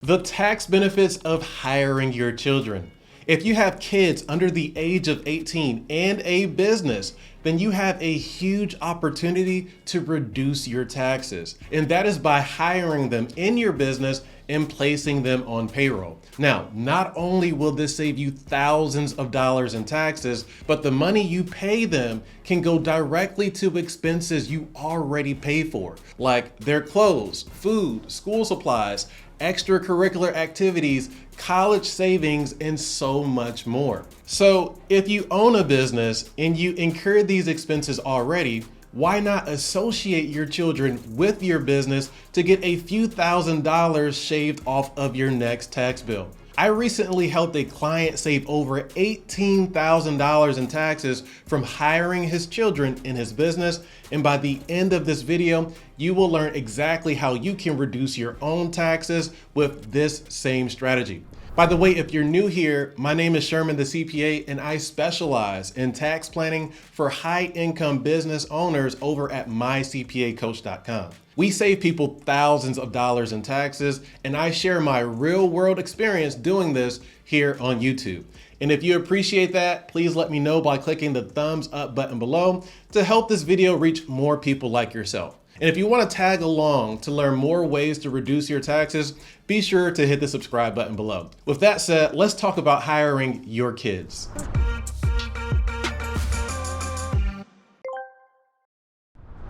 The tax benefits of hiring your children. If you have kids under the age of 18 and a business, then you have a huge opportunity to reduce your taxes. And that is by hiring them in your business and placing them on payroll. Now, not only will this save you thousands of dollars in taxes, but the money you pay them can go directly to expenses you already pay for, like their clothes, food, school supplies, extracurricular activities, college savings, and so much more. So if you own a business and you incur these expenses already, why not associate your children with your business to get a few $1,000s shaved off of your next tax bill? I recently helped a client save over $18,000 in taxes from hiring his children in his business. And by the end of this video, you will learn exactly how you can reduce your own taxes with this same strategy. By the way, if you're new here, my name is Sherman the CPA, and I specialize in tax planning for high-income business owners over at mycpacoach.com. We save people thousands of dollars in taxes, and I share my real-world experience doing this here on YouTube. And if you appreciate that, please let me know by clicking the thumbs up button below to help this video reach more people like yourself. And if you want to tag along to learn more ways to reduce your taxes, be sure to hit the subscribe button below. With that said, let's talk about hiring your kids.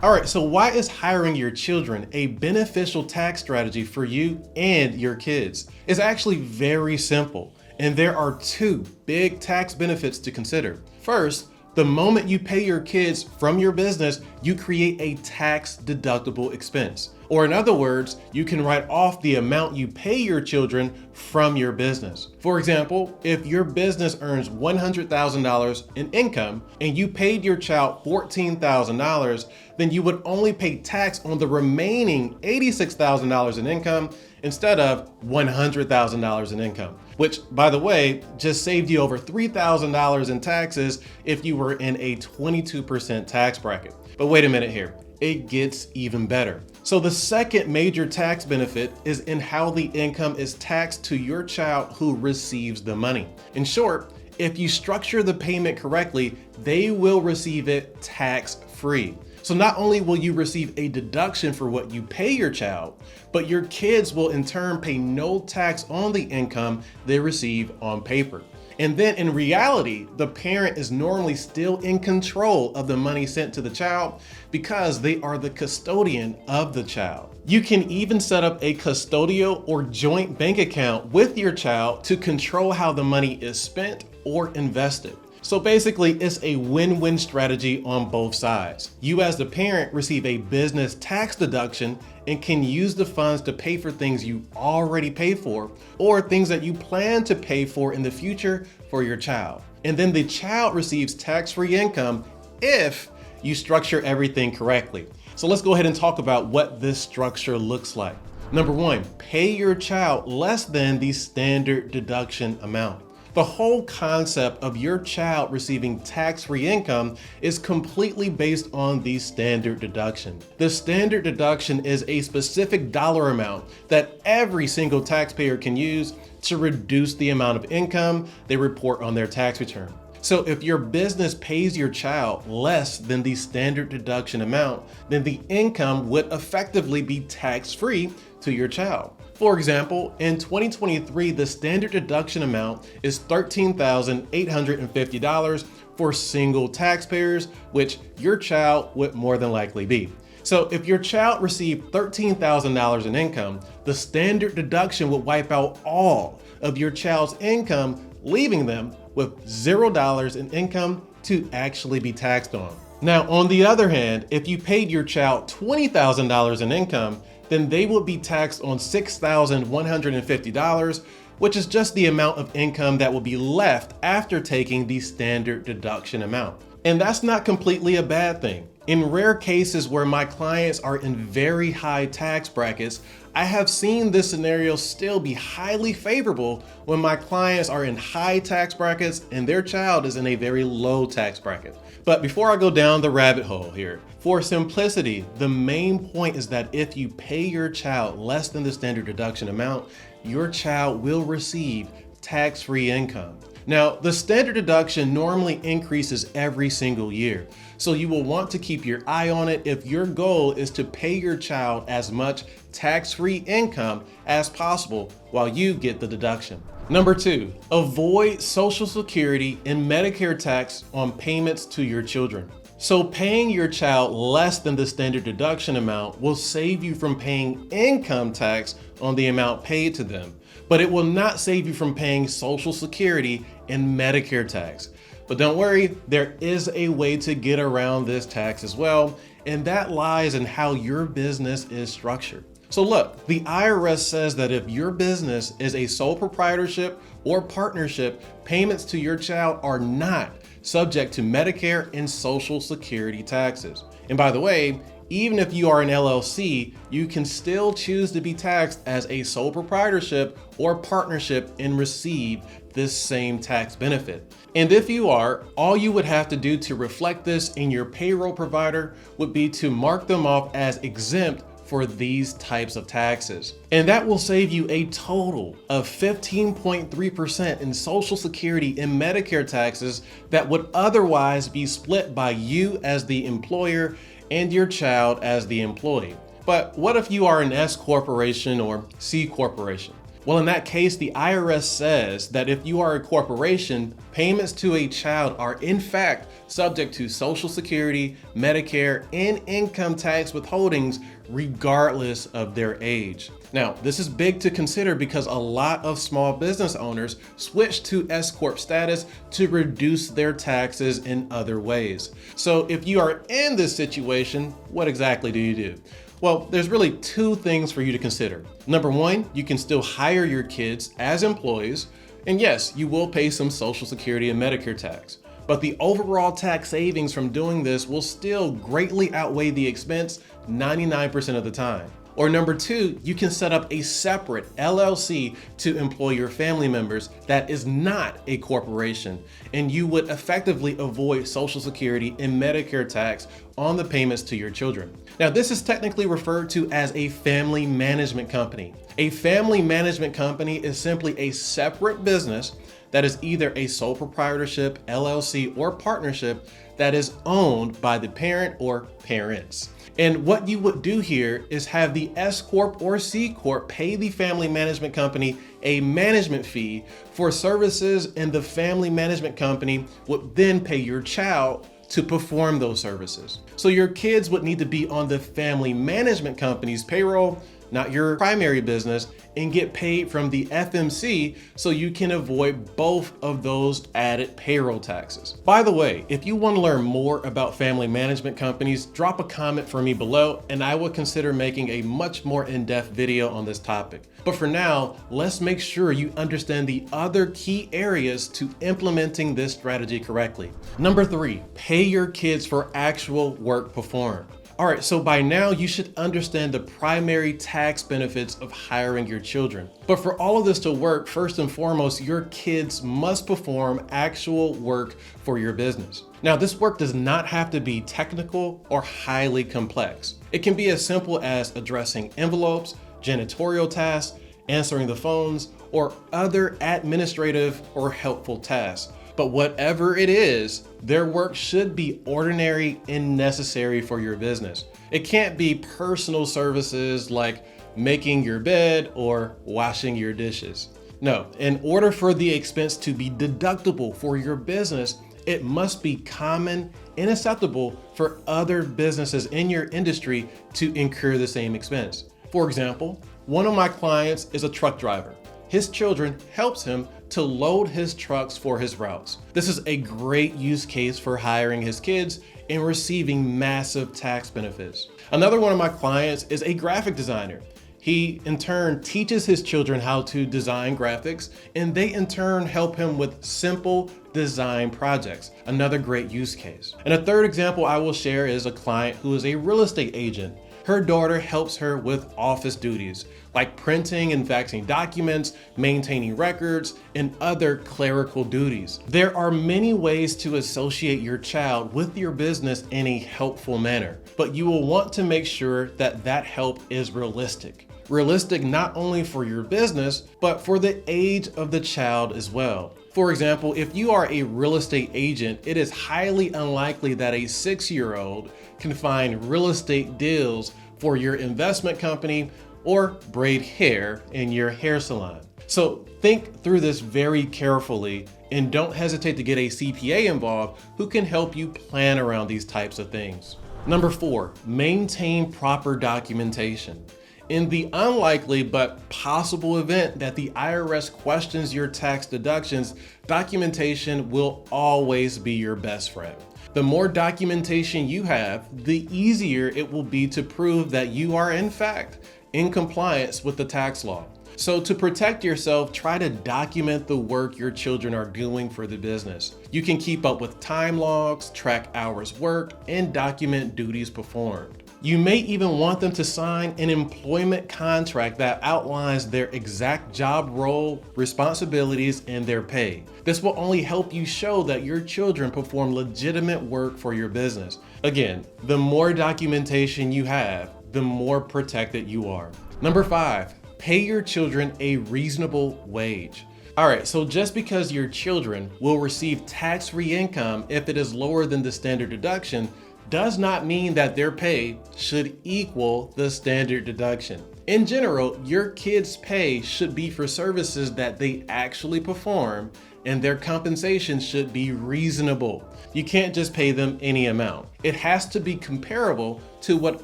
All right, so why is hiring your children a beneficial tax strategy for you and your kids? It's actually very simple, and there are two big tax benefits to consider. First, the moment you pay your kids from your business, you create a tax-deductible expense. Or in other words, you can write off the amount you pay your children from your business. For example, if your business earns $100,000 in income and you paid your child $14,000, then you would only pay tax on the remaining $86,000 in income instead of $100,000 in income, which, by the way, just saved you over $3,000 in taxes if you were in a 22% tax bracket. But wait a minute here, it gets even better. So the second major tax benefit is in how the income is taxed to your child who receives the money. In short, if you structure the payment correctly, they will receive it tax-free. So not only will you receive a deduction for what you pay your child, but your kids will in turn pay no tax on the income they receive on paper. And then in reality, the parent is normally still in control of the money sent to the child because they are the custodian of the child. You can even set up a custodial or joint bank account with your child to control how the money is spent or invested. So basically, it's a win-win strategy on both sides. You as the parent receive a business tax deduction and can use the funds to pay for things you already pay for or things that you plan to pay for in the future for your child. And then the child receives tax-free income if you structure everything correctly. So let's go ahead and talk about what this structure looks like. Number one, pay your child less than the standard deduction amount. The whole concept of your child receiving tax-free income is completely based on the standard deduction. The standard deduction is a specific dollar amount that every single taxpayer can use to reduce the amount of income they report on their tax return. So if your business pays your child less than the standard deduction amount, then the income would effectively be tax-free to your child. For example, in 2023, the standard deduction amount is $13,850 for single taxpayers, which your child would more than likely be. So if your child received $13,000 in income, the standard deduction would wipe out all of your child's income, leaving them with $0 in income to actually be taxed on. Now, on the other hand, if you paid your child $20,000 in income, then they will be taxed on $6,150, which is just the amount of income that will be left after taking the standard deduction amount. And that's not completely a bad thing. In rare cases where my clients are in very high tax brackets, I have seen this scenario still be highly favorable when my clients are in high tax brackets and their child is in a very low tax bracket. But before I go down the rabbit hole here, for simplicity, the main point is that if you pay your child less than the standard deduction amount, your child will receive tax-free income. Now, the standard deduction normally increases every single year, so you will want to keep your eye on it if your goal is to pay your child as much tax-free income as possible while you get the deduction. Number 2, avoid Social Security and Medicare tax on payments to your children. So paying your child less than the standard deduction amount will save you from paying income tax on the amount paid to them, but it will not save you from paying Social Security and Medicare tax. But don't worry, there is a way to get around this tax as well, and that lies in how your business is structured. So look, the IRS says that if your business is a sole proprietorship or partnership, payments to your child are not subject to Medicare and Social Security taxes. And by the way, even if you are an LLC, you can still choose to be taxed as a sole proprietorship or partnership and receive this same tax benefit. And if you are, all you would have to do to reflect this in your payroll provider would be to mark them off as exempt for these types of taxes. And that will save you a total of 15.3% in Social Security and Medicare taxes that would otherwise be split by you as the employer and your child as the employee. But what if you are an S corporation or C corporation? Well, in that case, the IRS says that if you are a corporation, payments to a child are in fact subject to Social Security, Medicare, and income tax withholdings regardless of their age. Now, this is big to consider because a lot of small business owners switch to S Corp status to reduce their taxes in other ways. So if you are in this situation, what exactly do you do? Well, there's really two things for you to consider. Number one, you can still hire your kids as employees, and yes, you will pay some Social Security and Medicare tax, but the overall tax savings from doing this will still greatly outweigh the expense 99% of the time. Or number two, you can set up a separate LLC to employ your family members that is not a corporation, and you would effectively avoid Social Security and Medicare tax on the payments to your children. Now, this is technically referred to as a family management company. A family management company is simply a separate business that is either a sole proprietorship, LLC, or partnership that is owned by the parent or parents. And what you would do here is have the S Corp or C Corp pay the family management company a management fee for services, and the family management company would then pay your child to perform those services. So your kids would need to be on the family management company's payroll, not your primary business, and get paid from the FMC so you can avoid both of those added payroll taxes. By the way, if you want to learn more about family management companies, drop a comment for me below and I will consider making a much more in-depth video on this topic. But for now, let's make sure you understand the other key areas to implementing this strategy correctly. Number 3, pay your kids for actual work performed. All right, so by now you should understand the primary tax benefits of hiring your children. But for all of this to work, first and foremost, your kids must perform actual work for your business. Now, this work does not have to be technical or highly complex. It can be as simple as addressing envelopes, janitorial tasks, answering the phones, or other administrative or helpful tasks. But whatever it is, their work should be ordinary and necessary for your business. It can't be personal services like making your bed or washing your dishes. No, in order for the expense to be deductible for your business, it must be common and acceptable for other businesses in your industry to incur the same expense. For example, one of my clients is a truck driver. His children helps him to load his trucks for his routes. This is a great use case for hiring his kids and receiving massive tax benefits. Another one of my clients is a graphic designer. He in turn teaches his children how to design graphics, and they in turn help him with simple design projects. Another great use case. And a third example I will share is a client who is a real estate agent. Her daughter helps her with office duties, like printing and faxing documents, maintaining records, and other clerical duties. There are many ways to associate your child with your business in a helpful manner, but you will want to make sure that that help is realistic. realistic not only for your business, but for the age of the child as well. For example, if you are a real estate agent, it is highly unlikely that a 6-year-old can find real estate deals for your investment company or braid hair in your hair salon. So think through this very carefully and don't hesitate to get a CPA involved who can help you plan around these types of things. Number 4, maintain proper documentation. In the unlikely but possible event that the IRS questions your tax deductions, documentation will always be your best friend. The more documentation you have, the easier it will be to prove that you are in fact in compliance with the tax law. So to protect yourself, try to document the work your children are doing for the business. You can keep up with time logs, track hours worked, and document duties performed. You may even want them to sign an employment contract that outlines their exact job role, responsibilities, and their pay. This will only help you show that your children perform legitimate work for your business. Again, the more documentation you have, the more protected you are. Number 5, pay your children a reasonable wage. All right, so just because your children will receive tax-free income if it is lower than the standard deduction does not mean that their pay should equal the standard deduction. In general, your kids' pay should be for services that they actually perform, and their compensation should be reasonable. You can't just pay them any amount. It has to be comparable to what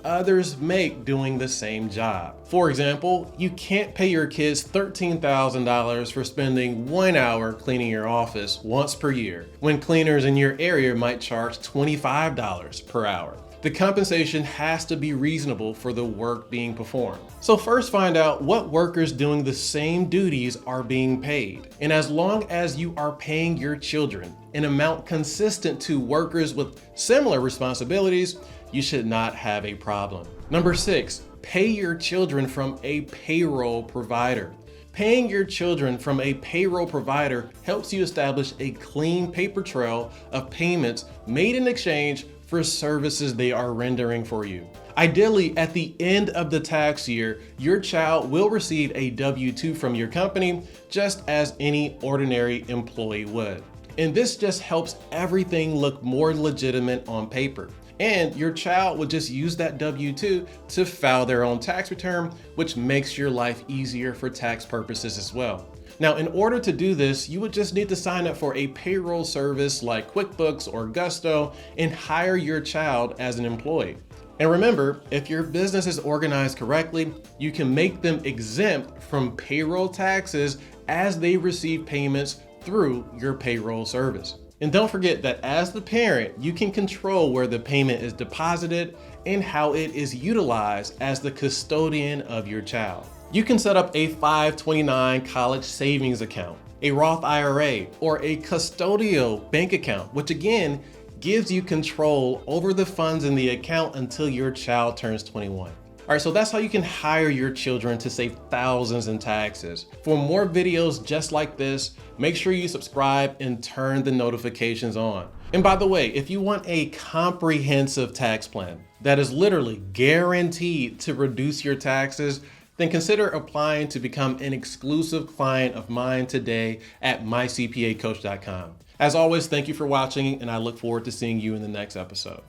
others make doing the same job. For example, you can't pay your kids $13,000 for spending 1 hour cleaning your office once per year, when cleaners in your area might charge $25 per hour. The compensation has to be reasonable for the work being performed. So first find out what workers doing the same duties are being paid. And as long as you are paying your children an amount consistent to workers with similar responsibilities, you should not have a problem. Number 6, pay your children from a payroll provider. Paying your children from a payroll provider helps you establish a clean paper trail of payments made in exchange for services they are rendering for you. Ideally, at the end of the tax year, your child will receive a W-2 from your company, just as any ordinary employee would. And this just helps everything look more legitimate on paper. And your child will just use that W-2 to file their own tax return, which makes your life easier for tax purposes as well. Now, in order to do this, you would just need to sign up for a payroll service like QuickBooks or Gusto and hire your child as an employee. And remember, if your business is organized correctly, you can make them exempt from payroll taxes as they receive payments through your payroll service. And don't forget that as the parent, you can control where the payment is deposited and how it is utilized as the custodian of your child. You can set up a 529 college savings account, a Roth IRA, or a custodial bank account, which again gives you control over the funds in the account until your child turns 21. All right, so that's how you can hire your children to save thousands in taxes. For more videos just like this, make sure you subscribe and turn the notifications on. And by the way, if you want a comprehensive tax plan that is literally guaranteed to reduce your taxes, then consider applying to become an exclusive client of mine today at mycpacoach.com. As always, thank you for watching, and I look forward to seeing you in the next episode.